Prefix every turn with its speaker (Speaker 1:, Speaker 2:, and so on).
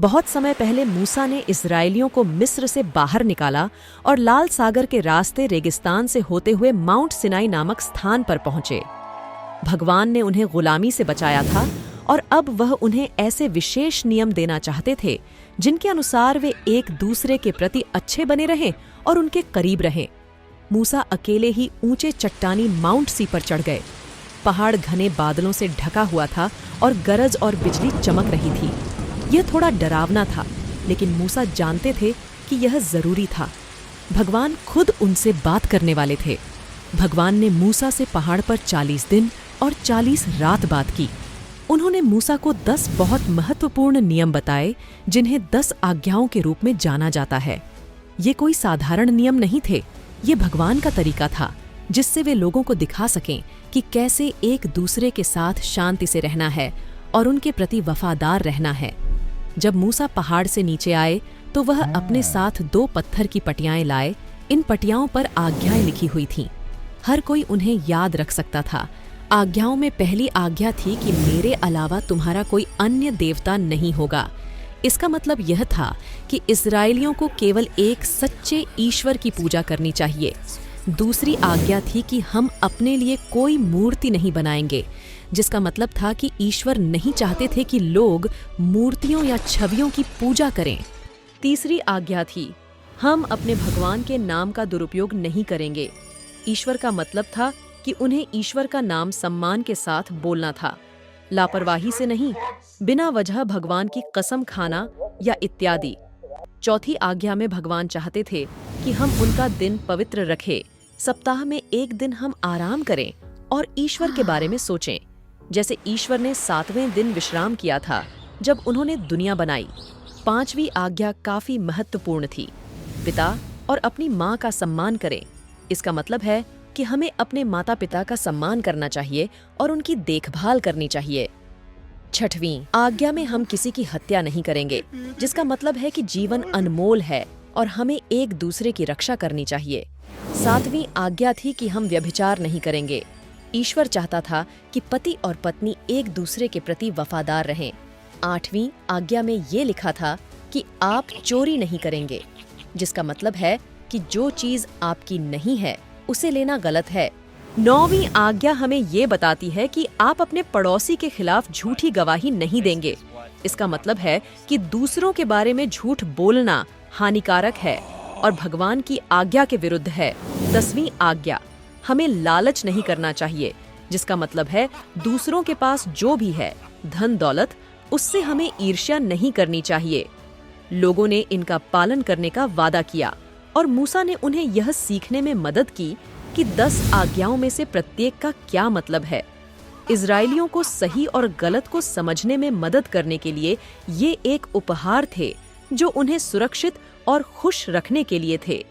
Speaker 1: बहुत समय पहले मूसा ने इस्राएलियों को मिस्र से बाहर निकाला और लाल सागर के रास्ते रेगिस्तान से होते हुए माउंट सिनाई नामक स्थान पर पहुंचे। भगवान ने उन्हें गुलामी से बचाया था और अब वह उन्हें ऐसे विशेष नियम देना चाहते थे जिनके अनुसार वे एक दूसरे के प्रति अच्छे बने रहें और उनके करीब रहें। मूसा अकेले ही ऊंचे चट्टानी माउंट सी पर चढ़ गए। पहाड़ घने बादलों से ढका हुआ था और गरज और बिजली चमक रही थी। यह थोड़ा डरावना था, लेकिन मूसा जानते थे कि यह जरूरी था। भगवान खुद उनसे बात करने वाले थे। भगवान ने मूसा से पहाड़ पर 40 दिन और 40 रात बात की। उन्होंने मूसा को 10 बहुत महत्वपूर्ण नियम बताए जिन्हें 10 आज्ञाओं के रूप में जाना जाता है। ये कोई साधारण नियम नहीं थे, ये भगवान का तरीका था जिससे वे लोगों को दिखा सकें कि कैसे एक दूसरे के साथ शांति से रहना है और उनके प्रति वफादार रहना है। जब मूसा पहाड़ से नीचे आए तो वह अपने साथ 2 पत्थर की पटियाएं लाए। इन पटियाओं पर आज्ञाएं लिखी हुई थीं। हर कोई उन्हें याद रख सकता था। आज्ञाओं में पहली आज्ञा थी कि मेरे अलावा तुम्हारा कोई अन्य देवता नहीं होगा। इसका मतलब यह था कि इस्राएलियों को केवल एक सच्चे ईश्वर की पूजा करनी चाहिए। दूसरी आज्ञा थी कि हम अपने लिए कोई मूर्ति नहीं बनाएंगे, जिसका मतलब था कि ईश्वर नहीं चाहते थे कि लोग मूर्तियों या छवियों की पूजा करें। तीसरी आज्ञा थी, हम अपने भगवान के नाम का दुरुपयोग नहीं करेंगे। ईश्वर का मतलब था कि उन्हें ईश्वर का नाम सम्मान के साथ बोलना था, लापरवाही से नहीं, बिना वजह भगवान की कसम खाना या इत्यादि। चौथी आज्ञा में भगवान चाहते थे कि हम उनका दिन पवित्र रखें। सप्ताह में एक दिन हम आराम करें और ईश्वर के बारे में सोचें, जैसे ईश्वर ने 7वें दिन विश्राम किया था जब उन्होंने दुनिया बनाई। 5वीं आज्ञा काफी महत्वपूर्ण थी, पिता और अपनी माँ का सम्मान करें। इसका मतलब है कि हमें अपने माता पिता का सम्मान करना चाहिए और उनकी देखभाल करनी चाहिए। 6वीं आज्ञा में हम किसी की हत्या नहीं करेंगे, जिसका मतलब है कि जीवन अनमोल है और हमें एक दूसरे की रक्षा करनी चाहिए। 7वीं आज्ञा थी कि हम व्यभिचार नहीं करेंगे। ईश्वर चाहता था कि पति और पत्नी एक दूसरे के प्रति वफादार रहें। 8वीं आज्ञा में ये लिखा था कि आप चोरी नहीं करेंगे, जिसका मतलब है कि जो चीज आपकी नहीं है उसे लेना गलत है। 9वीं आज्ञा हमें ये बताती है कि आप अपने पड़ोसी के खिलाफ झूठी गवाही नहीं देंगे। इसका मतलब है कि दूसरों के बारे में झूठ बोलना हानिकारक है और भगवान की आज्ञा के विरुद्ध है। 10वीं आज्ञा, हमें लालच नहीं करना चाहिए, जिसका मतलब है दूसरों के पास जो भी है, धन दौलत, उससे हमें ईर्ष्या नहीं करनी चाहिए। लोगों ने इनका पालन करने का वादा किया और मूसा ने उन्हें यह सीखने में मदद की कि 10 आज्ञाओं में से प्रत्येक का क्या मतलब है। इजरायलियों को सही और गलत को समझने में मदद करने के लिए ये एक उपहार थे जो उन्हें सुरक्षित और खुश रखने के लिए थे।